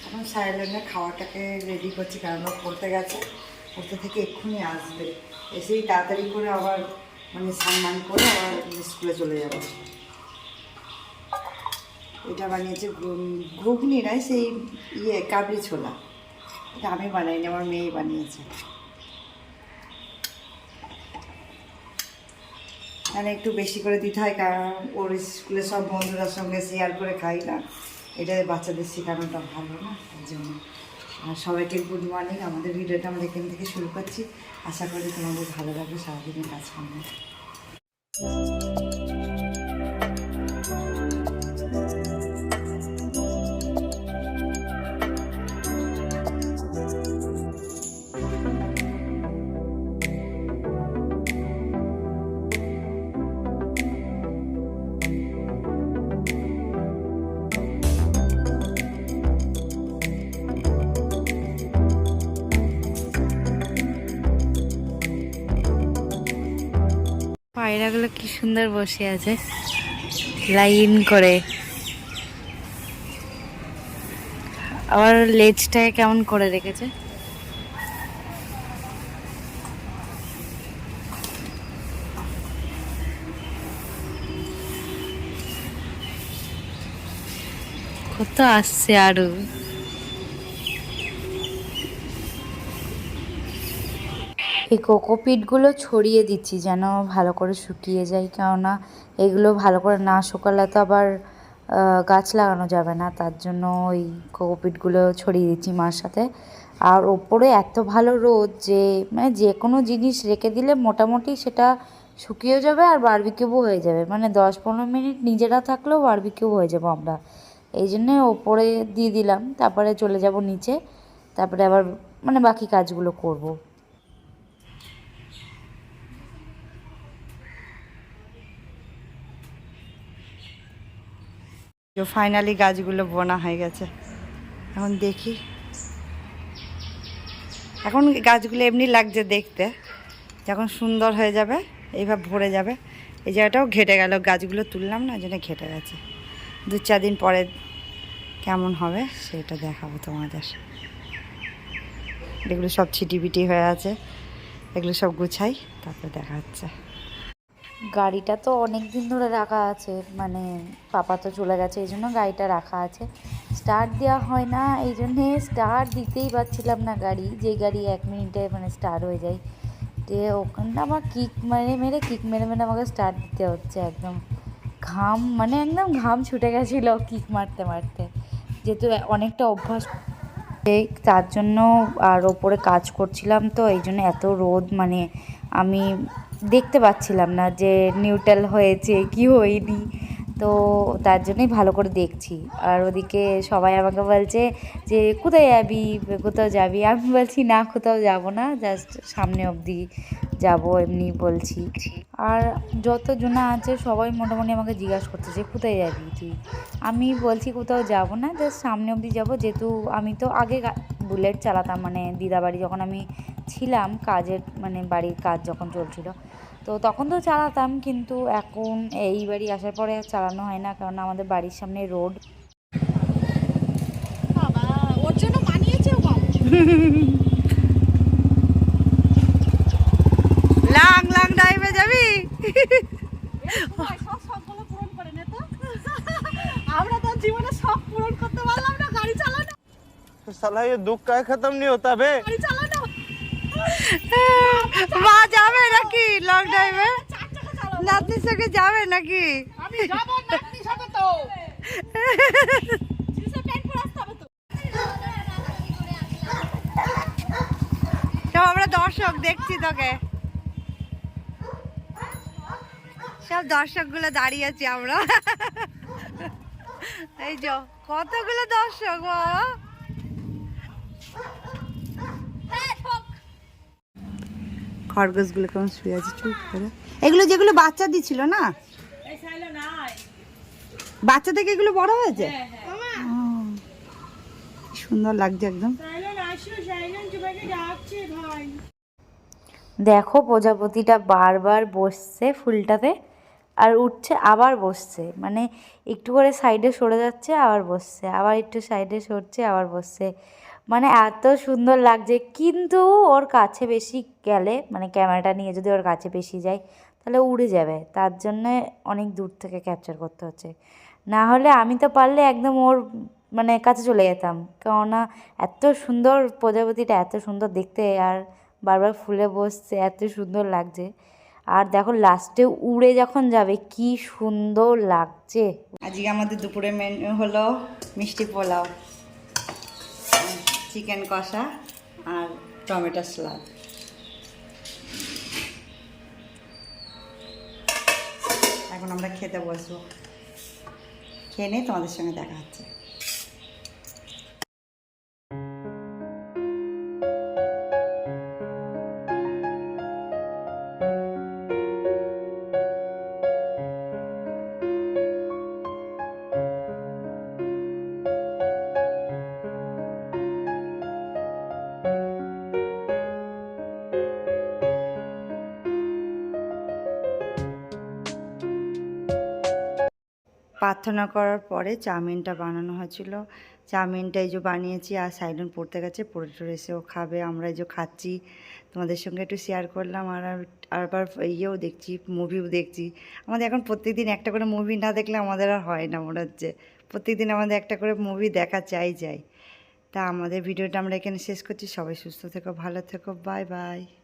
এখন সাইলেন্টে খাওয়াটাকে রেডি করছি, কারণ ও পড়তে গেছে, পড়তে থেকে এক্ষুনি আসবে, এসেই তাড়াতাড়ি করে আবার মানে স্নান করে আবার স্কুলে চলে যাবে। এটা বানিয়েছে ঘুগনি নয়, সেই কাবলি ছোলা। এটা আমি বানাইনি, আমার মেয়ে বানিয়েছে। মানে একটু বেশি করে দিতে হয়, কারণ ওর স্কুলে সব বন্ধুরার সঙ্গে শেয়ার করে খাই না, এটা বাচ্চাদের শেখানোটা ভালো না, এই জন্য। আর সবাইকে গুড মর্নিং। আমাদের ভিডিওটা আমরা এখান থেকে শুরু করছি। আশা করি তোমাদের ভালো লাগবে সারাদিনের কাজকর্ম। পায়রাগুলো কি সুন্দর বসে আছে লাইন করে, আবার লেজটাকে কেমন করে রেখেছে। কত আসছে আরো। এই কোকোপিটগুলো ছড়িয়ে দিচ্ছি যেন ভালো করে শুকিয়ে যায়, কেননা এগুলো ভালো করে না শুকালে তো আবার গাছ লাগানো যাবে না, তার জন্য ওই কোকোপিটগুলো ছড়িয়ে দিচ্ছি মার সাথে। আর ওপরে এত ভালো রোদ যে মানে যে কোনো জিনিস রেখে দিলে মোটামুটি সেটা শুকিয়েও যাবে আর বারবিকিউও হয়ে যাবে, মানে 10-15 মিনিট নিজেরা থাকলেও বারবিকিউ হয়ে যাবো আমরা। এই জন্যে ওপরে দিয়ে দিলাম, তারপরে চলে যাব নিচে, তারপরে আবার মানে বাকি কাজগুলো করব। ফাইনালি গাছগুলো বোনা হয়ে গেছে। এখন দেখি, এখন গাছগুলো এমনি লাগছে দেখতে, যখন সুন্দর হয়ে যাবে এইভাবে ভরে যাবে। এই জায়গাটাও ঘেটে গেল, গাছগুলো তুললাম না, জন্য ঘেটে গেছে। 2-4 দিন পরে কেমন হবে সেটা দেখাবো তোমাদের। এগুলো সব ছিটিপিটি হয়ে আছে, এগুলো সব গুছাই, তারপরে দেখা হচ্ছে। গাড়িটা তো অনেক দিন ধরে রাখা আছে, মানে পাপা তো চলে গেছে, এই জন্য গাড়িটা রাখা আছে। স্টার্ট দেওয়া হয় না, এই জন্যে স্টার্ট দিতেই পারছিলাম না গাড়ি, যে গাড়ি 1 মিনিটে মানে স্টার্ট হয়ে যায়। যে ওখানটা আমার কিক মেরে মেরে আমাকে স্টার্ট দিতে হচ্ছে। একদম ঘাম, মানে একদম ঘাম ছুটে গেছিলো কিক মারতে মারতে, যেহেতু অনেকটা অভ্যাস, তার জন্য। আর ওপরে কাজ করছিলাম তো এই জন্য এত রোদ, মানে আমি দেখতে পাচ্ছিলাম না যে নিউট্রাল হয়েছে কি হয়নি, তো তার জন্যই ভালো করে দেখছি। আর ওদিকে সবাই আমাকে বলছে যে কোথায় যাবি, কোথাও যাবি, আমি বলছি না কোথাও যাব না, জাস্ট সামনে অবধি যাব এমনি বলছি। আর যতজনা আছে সবাই মোটামুটি আমাকে জিজ্ঞাসা করছে যে কোথায় যাবি তুই, আমি বলছি কোথাও যাব না, জাস্ট সামনে অবধি যাব। যেহেতু আমি তো আগে বুলেট চালাতাম, মানে দিদাবাড়ি যখন আমি ছিলাম কাজের, মানে বাড়ির কাজ যখন চলছিল, তো তখন তো চালাতাম, কিন্তু এখন এই বাড়ি আসার পরে আর চালানো হয় না, কারণ আমাদের বাড়ির সামনে রোড। ওর জন্য মানিয়েছেও লাং লাং ড্রাইভে যাবি। আমরা তো জীবনে সব পূরণ করতে পারলাম না, গাড়ি চালানো। साला ये दुख का खत्म नहीं होता बे। গাড়ি চালানো মা যাবে নাকি লং ড্রাইভে? নাতনির সঙ্গে যাবে নাকি? আমি যাব নাতনির সাথে তো। জিন্সের প্যান্ট পরে আসতে হবে তো। সব আমরা দর্শক দেখছি তোকে, সব দর্শকগুলো দাঁড়িয়ে আছি আমরা। এই যে কতগুলো দর্শক বাবা। খরগোশগুলো কেমন শুয়ে আছে চুপ করে। এগুলো যেগুলো বাচ্চা দিছিল না, বাচ্চা থেকে এগুলো বড় হয়েছে, সুন্দর লাগছে একদম। দেখো প্রজাপতিটা বারবার বসছে ফুলটাতে, আর উঠছে আবার বসছে, মানে একটু করে সাইডে সরে যাচ্ছে আবার বসছে, আবার একটু সাইডে সরছে আবার বসছে, মানে এত সুন্দর লাগছে। কিন্তু ওর কাছে বেশি গেলে, মানে ক্যামেরাটা নিয়ে যদি ওর কাছে বেশি যায় তাহলে উড়ে যাবে, তার জন্যে অনেক দূর থেকে ক্যাপচার করতে হচ্ছে। না হলে আমি তো পারলে একদম ওর মানে কাছে চলে যেতাম, কেননা এত সুন্দর প্রজাপতিটা, এত সুন্দর দেখতে, আর বারবার ফুলে বসছে, এত সুন্দর লাগছে। আর দেখো লাস্টে উড়ে যখন যাবে কি সুন্দর লাগছে। আজকে আমাদের দুপুরের মেনু হলো মিষ্টি পোলাও, চিকেন কষা আর টমেটো স্যালাড। এখন আমরা খেতে বসবো, খেয়ে নিয়ে তোমাদের সঙ্গে দেখা হচ্ছে। প্রার্থনা করার পরে চাউমিনটা বানানো হয়েছিল, চাউমিনটা এই যে বানিয়েছি, আর সাইডন পড়তে গেছে, পড়ে টড়ে এসেও খাবে, আমরা এই যে খাচ্ছি, তোমাদের সঙ্গে একটু শেয়ার করলাম। আর আবার ইয়েও দেখছি, মুভিও দেখছি। আমাদের এখন প্রত্যেকদিন একটা করে মুভি না দেখলে আমাদের আর হয় না, মনে হচ্ছে প্রত্যেকদিন আমাদের একটা করে মুভি দেখা চাই। তা আমাদের ভিডিওটা আমরা এখানে শেষ করছি। সবাই সুস্থ থেকো, ভালো থেকো, বাই বাই।